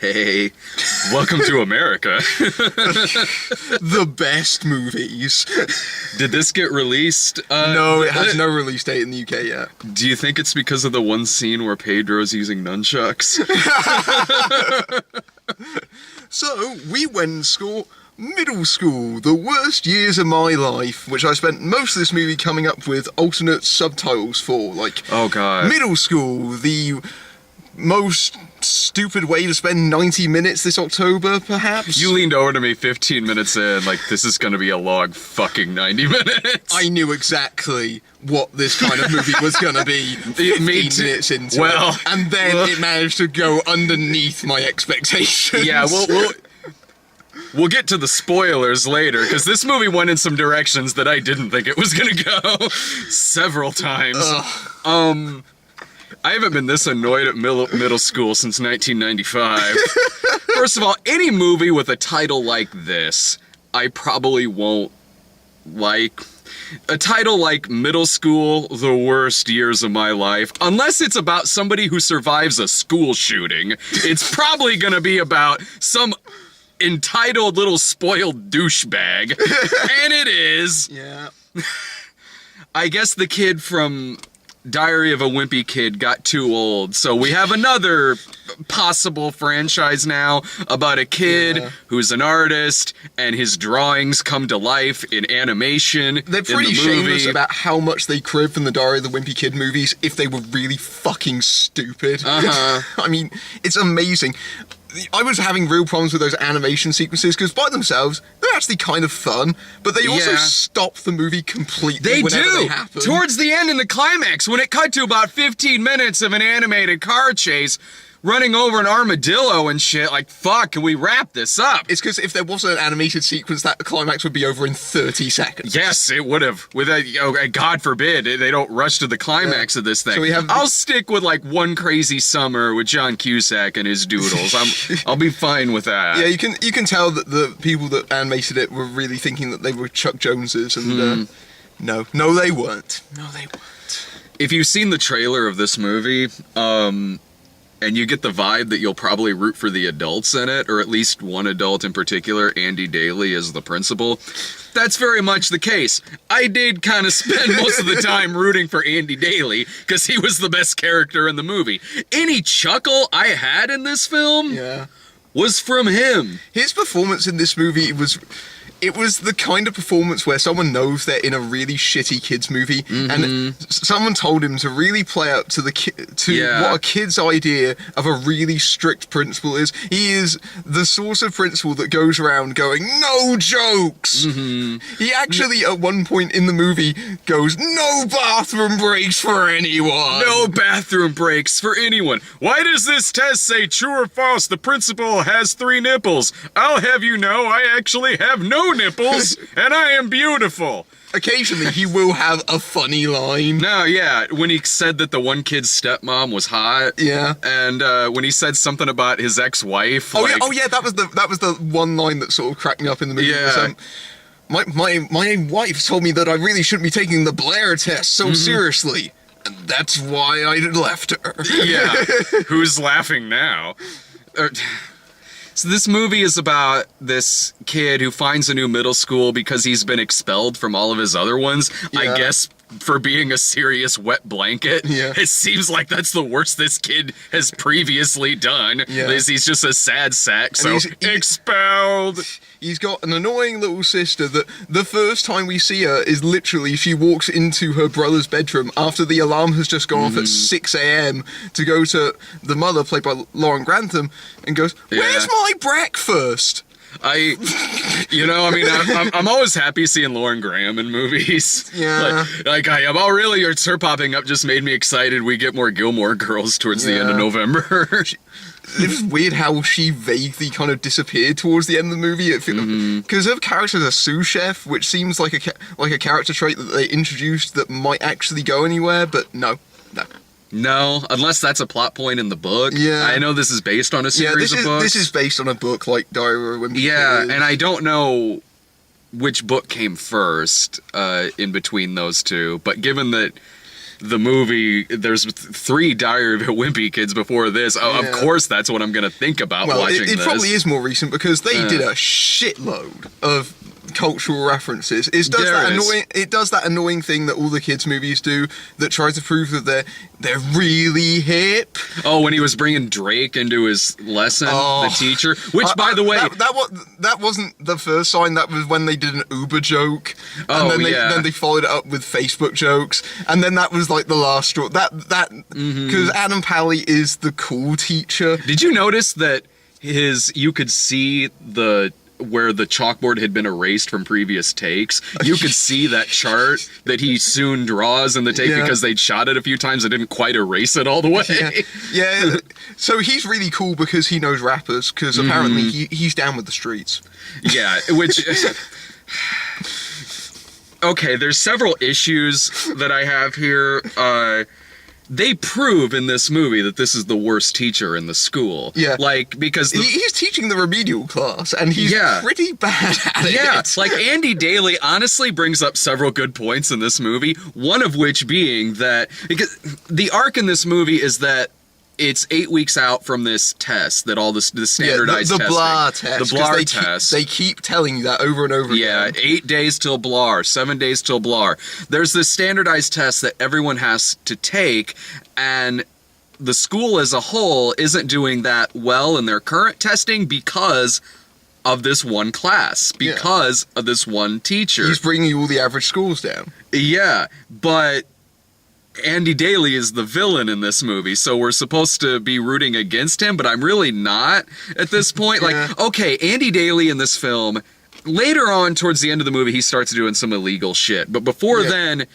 Hey, welcome to America. The best movies. Did this get released? No, it has no release date in the UK yet. Do you think it's because of the one scene where Pedro's using nunchucks? So, we went to middle school, the worst years of my life, which I spent most of this movie coming up with alternate subtitles for, like, oh god. Middle school, the most stupid way to spend 90 minutes this October, perhaps? You leaned over to me 15 minutes in, like, this is gonna be a long fucking 90 minutes. I knew exactly what this kind of movie was gonna be 15 minutes into it. And then it managed to go underneath my expectations. Yeah, we'll get to the spoilers later, because this movie went in some directions that I didn't think it was gonna go several times. I haven't been this annoyed at middle school since 1995. First of all, any movie with a title like this, I probably won't like. A title like Middle School, The Worst Years of My Life, unless it's about somebody who survives a school shooting, it's probably gonna be about some entitled little spoiled douchebag. And it is. Yeah. I guess the kid from Diary of a Wimpy Kid got too old, so we have another possible franchise now about a kid who's an artist and his drawings come to life in animation. They're pretty shameless about how much they crib from the Diary of the Wimpy Kid movies if they were really fucking stupid. I mean, it's amazing. I was having real problems with those animation sequences because by themselves, they're actually kind of fun, but they also stop the movie completely whenever they happen. Towards the end in the climax, when it cut to about 15 minutes of an animated car chase, running over an armadillo and shit, like, fuck, can we wrap this up? It's because if there wasn't an animated sequence, that climax would be over in 30 seconds. Yes, it would have. With a, God forbid, they don't rush to the climax of this thing. So I'll stick with, like, One Crazy Summer with John Cusack and his doodles. I'll be fine with that. Yeah, you can tell that the people that animated it were really thinking that they were Chuck Joneses, and no, they weren't. No, they weren't. If you've seen the trailer of this movie, and you get the vibe that you'll probably root for the adults in it, or at least one adult in particular, Andy Daly as the principal. That's very much the case. I did kind of spend most of the time rooting for Andy Daly, because he was the best character in the movie. Any chuckle I had in this film was from him. His performance in this movie was the kind of performance where someone knows they're in a really shitty kids movie, and someone told him to really play up to what a kid's idea of a really strict principal is. He is the sort of principal that goes around going, "No jokes." He actually, at one point in the movie, goes, "No bathroom breaks for anyone." No bathroom breaks for anyone. Why does this test say true or false? The principal has 3 nipples. I'll have you know, I actually have no nipples, and I am beautiful. Occasionally, he will have a funny line. No, yeah, when he said that the one kid's stepmom was hot. Yeah. And when he said something about his ex-wife. Oh yeah, that was the one line that sort of cracked me up in the movie. Yeah. My wife told me that I really shouldn't be taking the Blair test so seriously, and that's why I left her. Yeah. Who's laughing now? So this movie is about this kid who finds a new middle school because he's been expelled from all of his other ones. I guess for being a serious wet blanket. It seems like that's the worst this kid has previously done. He's just a sad sack, so he's expelled. He's got an annoying little sister that the first time we see her is literally she walks into her brother's bedroom after the alarm has just gone off at 6 a.m. to go to the mother, played by Lauren Grantham, and goes, "Where's my breakfast?" I'm always happy seeing Lauren Graham in movies. Yeah. Like I am. Oh, really? Her popping up just made me excited. We get more Gilmore Girls towards the end of November. It was weird how she vaguely kind of disappeared towards the end of the movie. Because her character is a sous chef, which seems like a character trait that they introduced that might actually go anywhere, but no. No, unless that's a plot point in the book. Yeah. I know this is based on a series of books. This is based on a book like Diary of a Wimpy Kid. Yeah, and I don't know which book came first in between those two, but given that the movie, there's 3 Diary of a Wimpy Kids before this. Of course, that's what I'm going to think about watching this. It probably is more recent because they did a shitload of cultural references. It does that annoying thing that all the kids' movies do that tries to prove that they're really hip. Oh, when he was bringing Drake into his lesson, the teacher. Which, by the way, that wasn't the first sign. That was when they did an Uber joke, and then they followed it up with Facebook jokes, and then that was like the last straw. Because Adam Pally is the cool teacher. Did you notice that you could see where the chalkboard had been erased from previous takes? You could see that chart that he soon draws in the take because they'd shot it a few times and didn't quite erase it all the way. Yeah. So he's really cool because he knows rappers, because apparently he's down with the streets. Yeah, which... Okay, there's several issues that I have here. They prove in this movie that this is the worst teacher in the school. Yeah. Like, because... he's teaching the remedial class, and he's pretty bad at it. Yeah, like, Andy Daly honestly brings up several good points in this movie, one of which being that... Because the arc in this movie is that it's 8 weeks out from this test, that all this standardized testing. The blah test. The blah test. They keep telling you that over and over again. 8 days till blah, 7 days till blah. There's this standardized test that everyone has to take, and the school as a whole isn't doing that well in their current testing because of this one class, because of this one teacher. He's bringing all the average scores down. Yeah, but... Andy Daly is the villain in this movie, so we're supposed to be rooting against him, but I'm really not at this point. Like, okay, Andy Daly in this film, later on towards the end of the movie, he starts doing some illegal shit, but before then,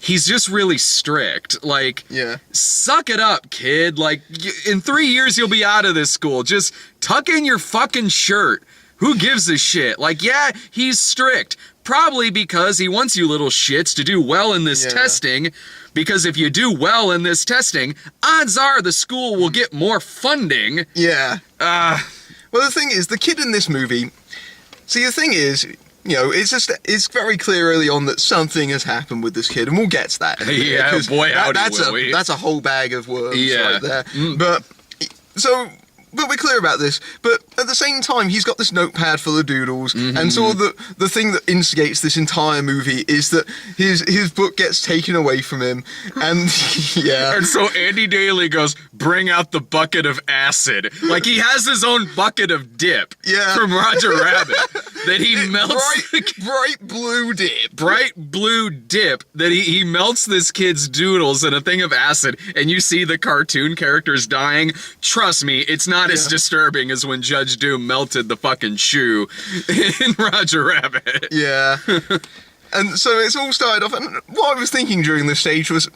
he's just really strict. Like, suck it up, kid. Like, in 3 years, you'll be out of this school. Just tuck in your fucking shirt. Who gives a shit? Like, yeah, he's strict. Probably because he wants you little shits to do well in this testing, because if you do well in this testing, odds are the school will get more funding. Yeah. Well, the thing is, the kid in this movie... See, the thing is, you know, it's very clear early on that something has happened with this kid, and we'll get to that. Yeah, boy, howdy, that's a whole bag of worms right there. But we're clear about this. But at the same time, he's got this notepad full of doodles, and so the thing that instigates this entire movie is that his book gets taken away from him, and And so Andy Daly goes, bring out the bucket of acid. Like, he has his own bucket of dip from Roger Rabbit that he melts. Bright blue dip. Bright blue dip that he melts this kid's doodles in a thing of acid, and you see the cartoon characters dying. Trust me, it's not as disturbing as when Judge Doom melted the fucking shoe in Roger Rabbit. Yeah. And so it's all started off, and what I was thinking during this stage was,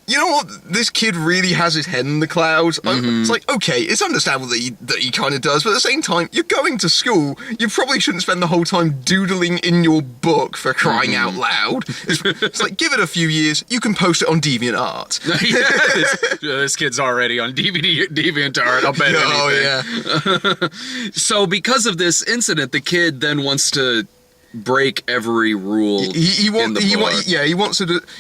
you know what, this kid really has his head in the clouds. It's like, okay, it's understandable that he kind of does, but at the same time, you're going to school, you probably shouldn't spend the whole time doodling in your book, for crying out loud. It's like, give it a few years, you can post it on DeviantArt. This kid's already on DeviantArt, I'll bet anything. So because of this incident, the kid then wants to break every rule in the book.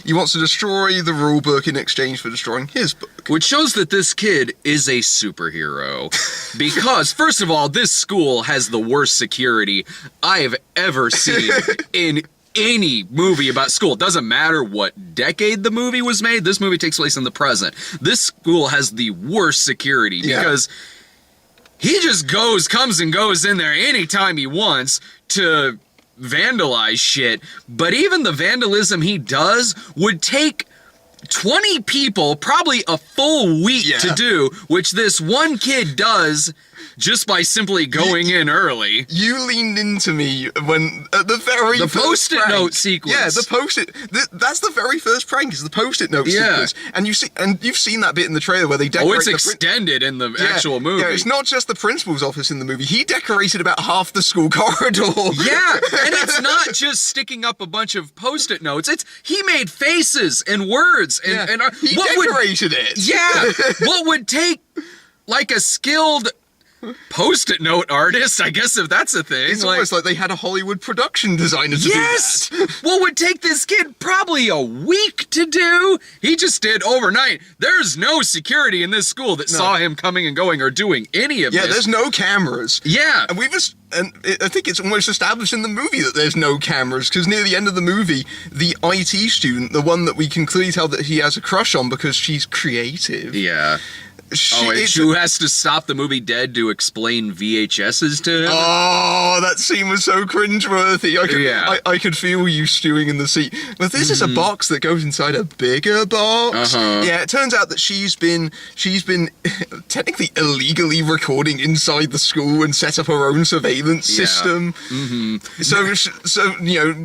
He wants to destroy the rule book in exchange for destroying his book. Which shows that this kid is a superhero. Because, first of all, this school has the worst security I have ever seen in any movie about school. It doesn't matter what decade the movie was made. This movie takes place in the present. This school has the worst security because he just comes and goes in there anytime he wants to vandalize shit, but even the vandalism he does would take 20 people probably a full week to do, which this one kid does just by simply going in early. You leaned into me when at the very the post-it note sequence. Yeah, the post-it. That's the very first prank is the post-it note sequence, and you've seen that bit in the trailer where they decorate. Oh, it's extended in the actual movie. Yeah, it's not just the principal's office in the movie. He decorated about half the school corridor. Yeah, and it's not just sticking up a bunch of post-it notes. He made faces and words and he decorated it. Yeah, what would take like a skilled Post-it note artist, I guess, if that's a thing. It's almost like they had a Hollywood production designer to do yes! that. What would take this kid probably a week to do, he just did overnight. There's no security in this school that saw him coming and going or doing any of this. Yeah, there's no cameras. Yeah. And I think it's almost established in the movie that there's no cameras, because near the end of the movie, the IT student, the one that we can clearly tell that he has a crush on because she's creative. Yeah. Who has to stop the movie dead to explain VHSs to him? Oh, that scene was so cringeworthy. I could feel you stewing in the seat. But this is a box that goes inside a bigger box. Yeah, it turns out that she's been technically illegally recording inside the school and set up her own surveillance system. So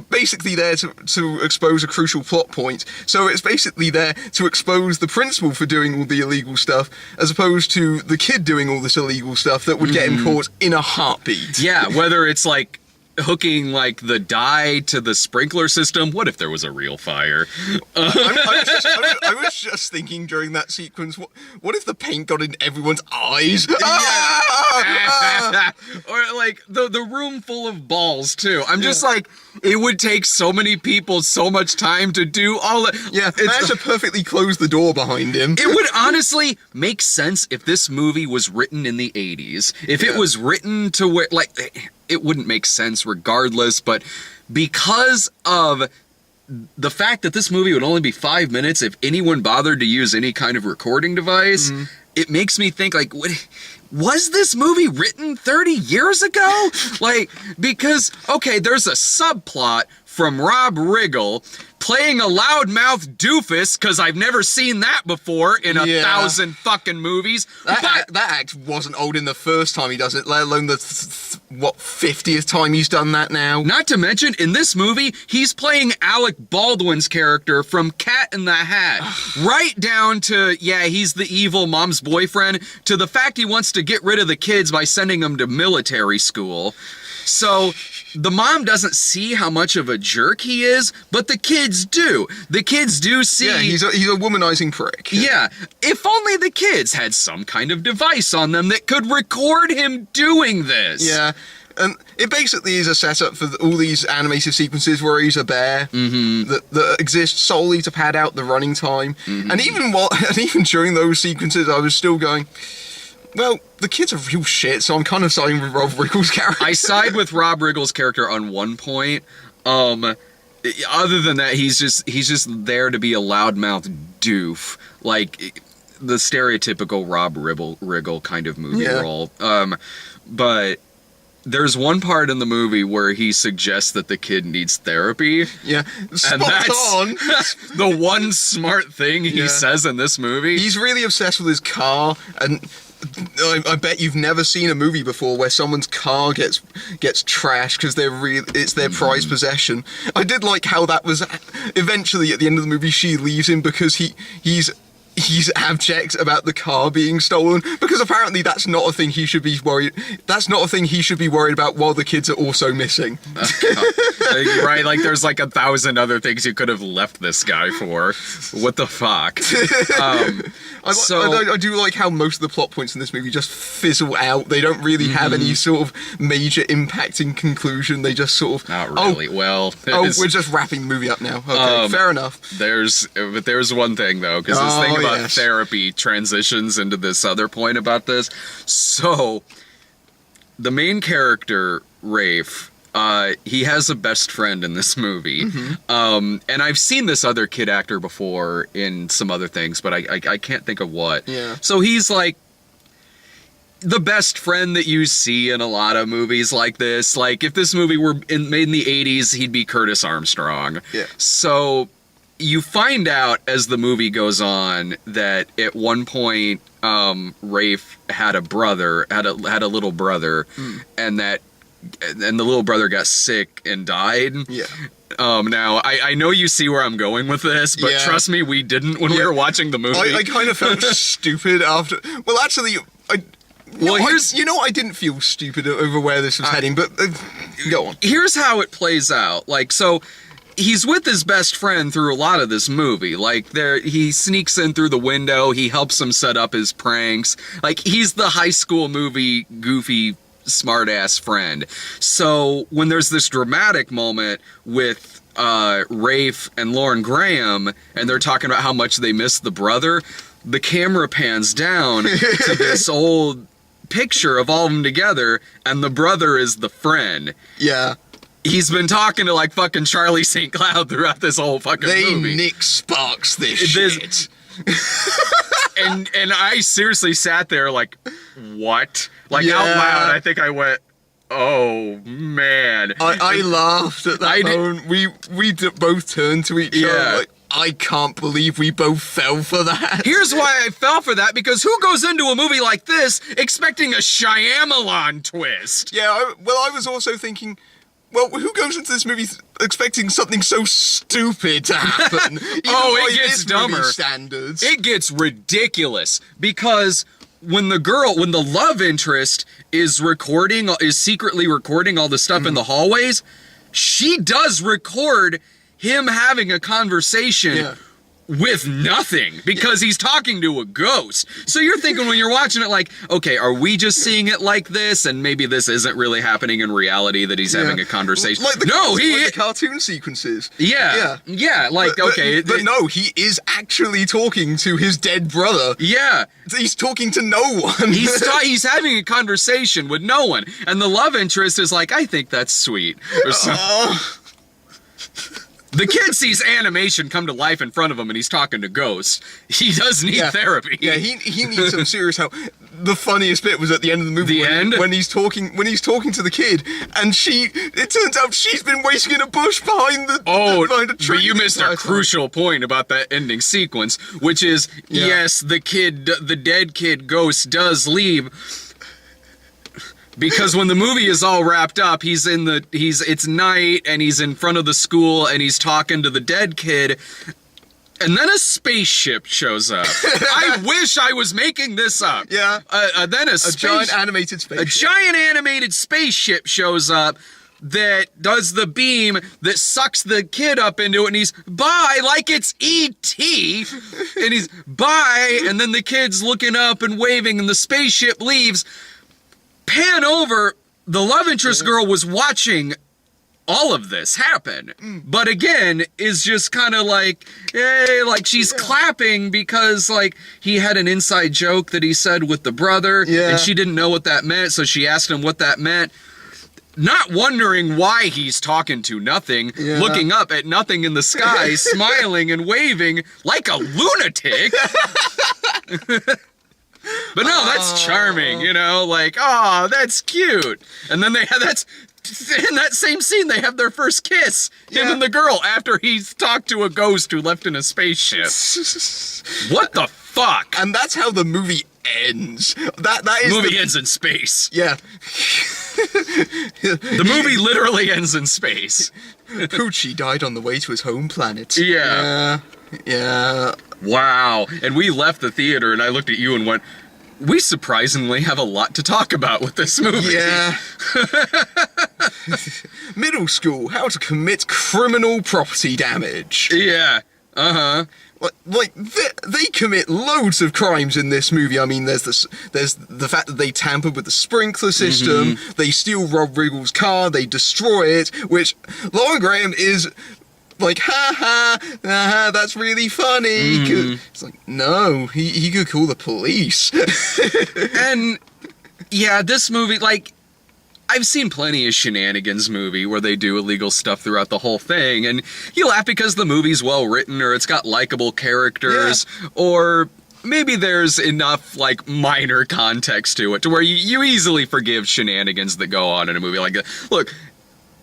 basically there to expose a crucial plot point. So it's basically there to expose the principal for doing all the illegal stuff, as opposed to the kid doing all this illegal stuff that would get him caught in a heartbeat. Yeah, whether it's like hooking like the dye to the sprinkler system. What if there was a real fire? I was just thinking during that sequence, what if the paint got in everyone's eyes? Or like the room full of balls too. I'm just like, it would take so many people so much time to do all that. Yeah, managed to perfectly close the door behind him. It would honestly make sense if this movie was written in the 80s. If it was written to where, like, it wouldn't make sense regardless, but because of the fact that this movie would only be 5 minutes if anyone bothered to use any kind of recording device, it makes me think, like, was this movie written 30 years ago? Like, because, okay, there's a subplot from Rob Riggle playing a loudmouth doofus, because I've never seen that before in 1,000 fucking movies. That act wasn't old in the first time he does it, let alone the 50th time he's done that now. Not to mention, in this movie, he's playing Alec Baldwin's character from Cat in the Hat. Right down to, he's the evil mom's boyfriend, to the fact he wants to get rid of the kids by sending them to military school. So the mom doesn't see how much of a jerk he is, but the kids do. The kids do see. Yeah, he's a womanizing prick. Yeah. If only the kids had some kind of device on them that could record him doing this. Yeah. And it basically is a setup for all these animated sequences where he's a bear that exist solely to pad out the running time. And even during those sequences, I was still going, well, the kid's a real shit, so I'm kind of siding with Rob Riggle's character. I side with Rob Riggle's character on one point. Other than that, he's just there to be a loudmouth doof, like the stereotypical Rob Riggle kind of movie role. But there's one part in the movie where he suggests that the kid needs therapy. Yeah, and that's the one smart thing he says in this movie. He's really obsessed with his car, and I bet you've never seen a movie before where someone's car gets trashed because it's their prized possession. I did like how that was eventually at the end of the movie she leaves him because he's abject about the car being stolen, because apparently that's not a thing he should be worried. That's not a thing he should be worried about while the kids are also missing. Right, like there's like 1,000 other things you could have left this guy for. What the fuck? I do like how most of the plot points in this movie just fizzle out. They don't really have any sort of major impacting conclusion. They just sort of not really. We're just wrapping the movie up now. Okay, fair enough. There's one thing though, because this thing about therapy transitions into this other point about this. So the main character, Rafe, he has a best friend in this movie. And I've seen this other kid actor before in some other things, but I can't think of what. Yeah. So he's like the best friend that you see in a lot of movies like this. Like if this movie were made in the 80s, he'd be Curtis Armstrong. Yeah. So you find out as the movie goes on that at one point Rafe had a little brother, and the little brother got sick and died. Yeah. Now, I know you see where I'm going with this, but trust me, we didn't when we were watching the movie. I kind of felt stupid after. Well, actually, I didn't feel stupid over where this was heading, but go on. Here's how it plays out. Like, so he's with his best friend through a lot of this movie. Like, he sneaks in through the window, he helps him set up his pranks. Like, he's the high school movie goofy smart-ass friend. So when there's this dramatic moment with Rafe and Lauren Graham, and they're talking about how much they miss the brother, the camera pans down to this old picture of all of them together, and the brother is the friend. Yeah. He's been talking to, like, fucking Charlie St. Cloud throughout this whole fucking movie. Nick Sparks this shit. And I seriously sat there like, what? Like, out loud, I think I went, oh, man. I laughed at that moment. We both turned to each other like, I can't believe we both fell for that. Here's why I fell for that, because who goes into a movie like this expecting a Shyamalan twist? Yeah, I was also thinking, well, who goes into this movie expecting something so stupid to happen? It gets dumber. Standards. It gets ridiculous, because when the love interest is secretly recording all the stuff in the hallways, she does record him having a conversation with nothing, because he's talking to a ghost. So you're thinking when you're watching it like, okay, are we just seeing it like this, and maybe this isn't really happening in reality, that he's having a conversation? Like the cartoon sequences. Yeah. Like, okay. But no, he is actually talking to his dead brother. Yeah. He's talking to no one. He's having a conversation with no one, and the love interest is like, I think that's sweet. Or the kid sees animation come to life in front of him, and he's talking to ghosts. He does need therapy. Yeah, he needs some serious help. The funniest bit was at the end of the movie. When he's talking to the kid, and it turns out she's been waiting in a bush behind a tree. But you missed a crucial point about that ending sequence, which is yes, the dead kid ghost does leave. Because when the movie is all wrapped up, it's night, and he's in front of the school, and he's talking to the dead kid, and then a spaceship shows up. I wish I was making this up. Yeah. Then a giant animated spaceship. A giant animated spaceship shows up that does the beam that sucks the kid up into it, and he's bye, like it's E.T. And he's bye, and then the kid's looking up and waving, and the spaceship leaves. Pan over, the love interest girl was watching all of this happen, but again is just kind of like, hey, like she's clapping because like he had an inside joke that he said with the brother, and she didn't know what that meant, so she asked him what that meant, not wondering why he's talking to nothing, looking up at nothing in the sky, smiling and waving like a lunatic. But no, that's charming, you know, like, oh, that's cute. And then in that same scene, they have their first kiss, him and the girl, after he's talked to a ghost who left in a spaceship. What the fuck? And that's how the movie ends. That is movie ends in space. Yeah. The movie literally ends in space. Poochie died on the way to his home planet. Yeah. Wow. And we left the theater, and I looked at you and went, we surprisingly have a lot to talk about with this movie. Yeah. Middle school, how to commit criminal property damage. Yeah. Uh-huh. Like they commit loads of crimes in this movie. I mean, there's the fact that they tampered with the sprinkler system, they steal Rob Riggle's car, they destroy it, which Lauren Graham is like, ha, that's really funny. It's like, no, he could call the police. And yeah, this movie, like, I've seen plenty of shenanigans movie where they do illegal stuff throughout the whole thing, and you laugh because the movie's well written, or it's got likable characters, or maybe there's enough, like, minor context to it to where you easily forgive shenanigans that go on in a movie like that. Look,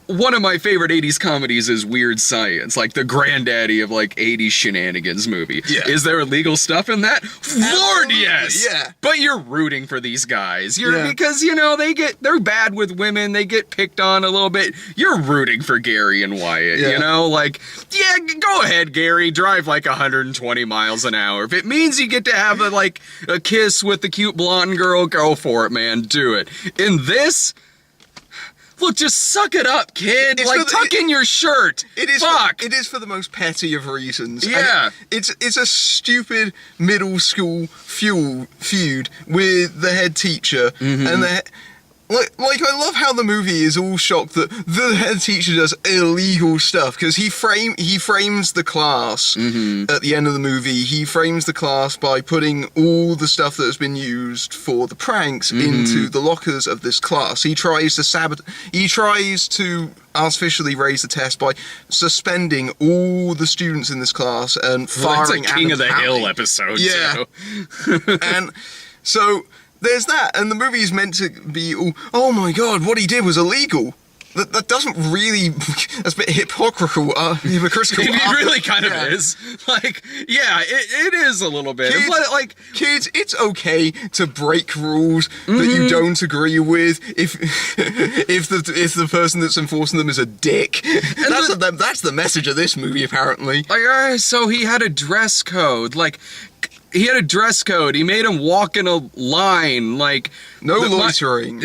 one of my favorite 80s comedies is Weird Science, like the granddaddy of like 80s shenanigans movie. Yeah. Is there illegal stuff in that? Lord, yes. Yeah. But you're rooting for these guys. Because, you know, they're bad with women, they get picked on a little bit. You're rooting for Gary and Wyatt, you know? Like, yeah, go ahead, Gary, drive like 120 miles an hour. If it means you get to have a kiss with the cute blonde girl, go for it, man. Do it. In this, Look, just suck it up, kid. It's like, for the- tuck in your shirt. It is. Fuck. It is for the most petty of reasons. Yeah. And it's a stupid middle school feud with the head teacher and the. Like, I love how the movie is all shocked that the head teacher does illegal stuff, because he frames the class at the end of the movie. He frames the class by putting all the stuff that has been used for the pranks into the lockers of this class. He tries to artificially raise the test by suspending all the students in this class and firing That's a King of the Adam's Hill Alley. episode, Yeah. too. And so there's that, and the movie is meant to be, oh my god, what he did was illegal. That doesn't really, that's a bit hypocritical. It really kind of is. Like, yeah, it is a little bit. Kids, but, like, kids, it's okay to break rules that you don't agree with if the person that's enforcing them is a dick. That's the message of this movie, apparently. like, so he had a dress code. Like, he had a dress code. He made him walk in a line. Like, No loitering.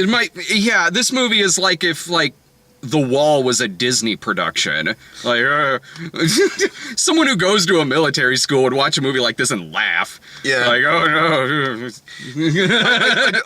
Yeah, this movie is like if, like, The Wall was a Disney production. Like, someone who goes to a military school would watch a movie like this and laugh. Yeah. Like, oh no.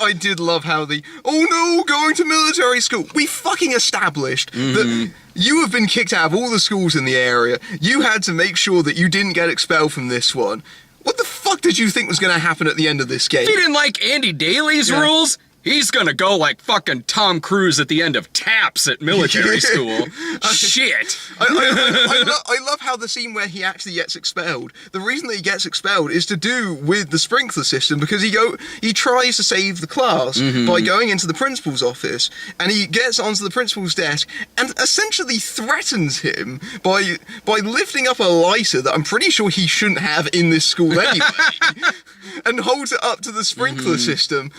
I did love how going to military school. We fucking established that you have been kicked out of all the schools in the area. You had to make sure that you didn't get expelled from this one. What the fuck did you think was going to happen at the end of this game? If he didn't like Andy Daly's rules, he's gonna go like fucking Tom Cruise at the end of Taps at military school. Shit. I love how the scene where he actually gets expelled, the reason that he gets expelled is to do with the sprinkler system, because he tries to save the class by going into the principal's office, and he gets onto the principal's desk and essentially threatens him by lifting up a lighter that I'm pretty sure he shouldn't have in this school anyway, and holds it up to the sprinkler system.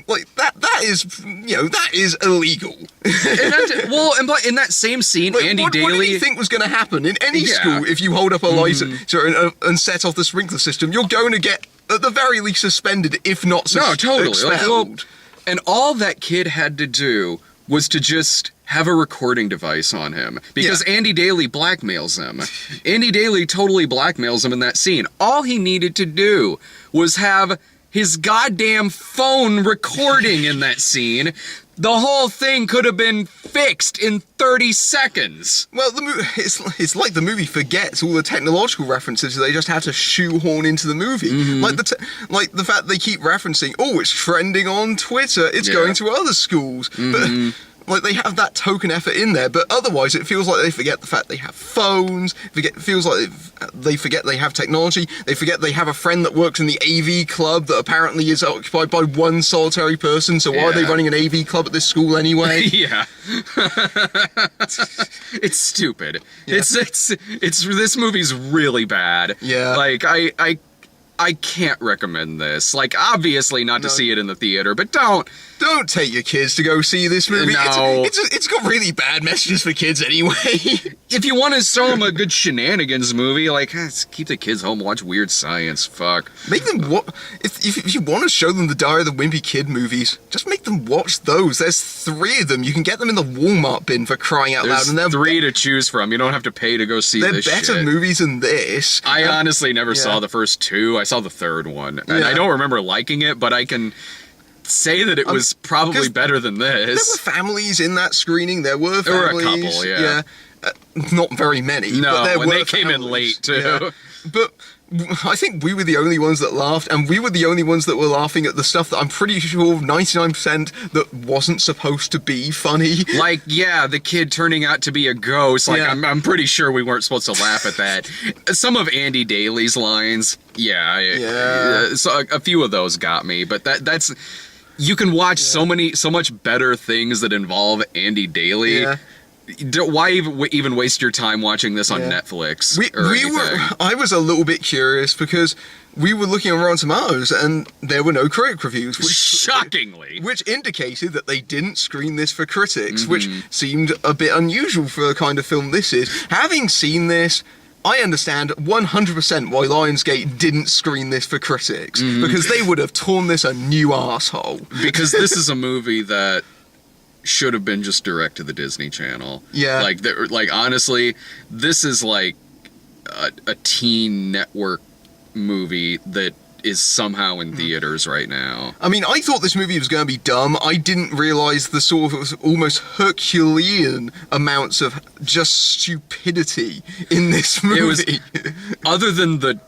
Like, that is illegal. But in that same scene, Like, Andy what Daly. do you think was going to happen in any school if you hold up a lighter and set off the sprinkler system? You're going to get, at the very least, suspended, if not totally. expelled. And all that kid had to do was to just have a recording device on him, because Andy Daly blackmails him. Andy Daly totally blackmails him in that scene. All he needed to do was have his goddamn phone recording in that scene. The whole thing could have been fixed in 30 seconds. Well, it's like the movie forgets all the technological references they just have to shoehorn into the movie. Like the fact they keep referencing, it's trending on Twitter, it's going to other schools. But like, they have that token effort in there, but otherwise it feels like they forget the fact they have phones, it feels like they forget they have technology, they forget they have a friend that works in the AV club that apparently is occupied by one solitary person, so why are they running an AV club at this school anyway? Yeah. It's stupid. Yeah. It's this movie's really bad. Yeah. Like, I can't recommend this. Like, obviously not to see it in the theater, but don't take your kids to go see this movie. No. It's got really bad messages for kids anyway. If you want to show them a good shenanigans movie, like, keep the kids home, watch Weird Science. Fuck. Make them if you want to show them the Diary of the Wimpy Kid movies, just make them watch those. There's 3 of them. You can get them in the Walmart bin, for crying out loud. And There's 3 to choose from. You don't have to pay to go see this shit. They're better movies than this. I honestly never saw the first 2. I saw the 3rd one. And I don't remember liking it, but I can say that it was probably better than this. There were families in that screening. There were families. There were a couple, yeah. Not very many. No, but there and were they came in late, too. Yeah. But I think we were the only ones that laughed, and we were the only ones that were laughing at the stuff that I'm pretty sure 99% that wasn't supposed to be funny. Like, the kid turning out to be a ghost. Like, I'm pretty sure we weren't supposed to laugh at that. Some of Andy Daly's lines, so a few of those got me, but that's... You can watch so much better things that involve Andy Daly. Yeah. Why even waste your time watching this on Netflix? I was a little bit curious because we were looking on Rotten Tomatoes and there were no critic reviews. Shockingly. Which indicated that they didn't screen this for critics, which seemed a bit unusual for the kind of film this is. Having seen this, I understand 100% why Lionsgate didn't screen this for critics, because they would have torn this a new arsehole. Because this is a movie that should have been just direct to the Disney Channel. Yeah. Like honestly, this is like a teen network movie that is somehow in theaters right now. I mean, I thought this movie was going to be dumb. I didn't realize the sort of almost Herculean amounts of just stupidity in this movie. Other than the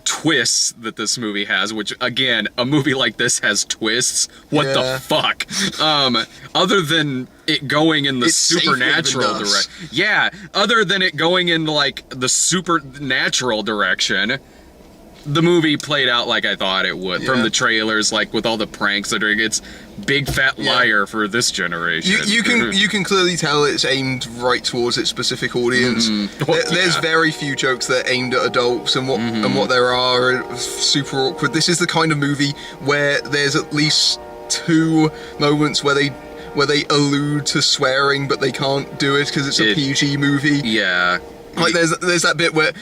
twists that this movie has, which again, a movie like this has twists. What the fuck? Other than it going in the supernatural direction. Yeah, other than it going in like the supernatural direction, the movie played out like I thought it would from the trailers, like with all the pranks that are. It's big fat liar for this generation. You can clearly tell it's aimed right towards its specific audience. There's very few jokes that are aimed at adults, and what there are super awkward. This is the kind of movie where there's at least 2 moments where they allude to swearing, but they can't do it because it's a PG movie. Yeah. Like there's that bit where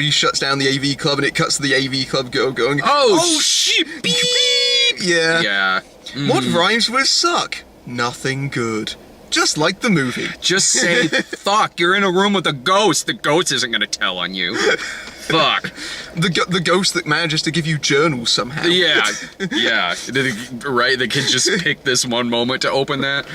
he shuts down the AV club and it cuts to the AV club girl going, "Oh shit, beep, beep." Yeah. What rhymes with suck? Nothing good. Just like the movie. Just say fuck. You're in a room with a ghost. The ghost isn't gonna tell on you. Fuck. The ghost that manages to give you journals somehow. Yeah. Right. They could just pick this one moment to open that.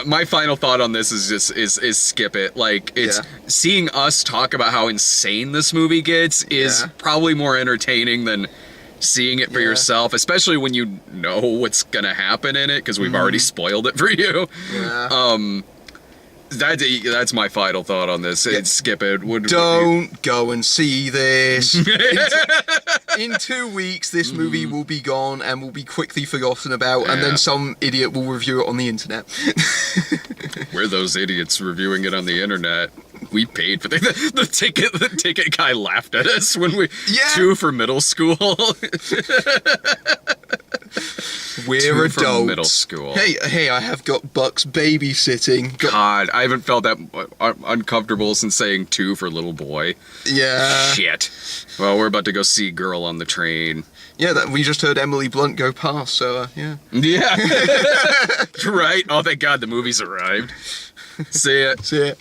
My final thought on this is skip it. Like, it's seeing us talk about how insane this movie gets is probably more entertaining than seeing it for yourself, especially when you know what's gonna happen in it, because we've already spoiled it for you. That's my final thought on this. Skip it. Don't go and see this. In 2 weeks, this movie will be gone and will be quickly forgotten about, and then some idiot will review it on the internet. We're those idiots reviewing it on the internet. We paid for the ticket. The ticket guy laughed at us when we 2 for middle school. We're adults. Middle school. Hey, I have got Bucks babysitting. God, I haven't felt that uncomfortable since saying 2 for little boy. Yeah. Shit. Well, we're about to go see Girl on the Train. Yeah, we just heard Emily Blunt go past, so, yeah. Yeah. Right? Oh, thank God the movie's arrived. See ya. See ya.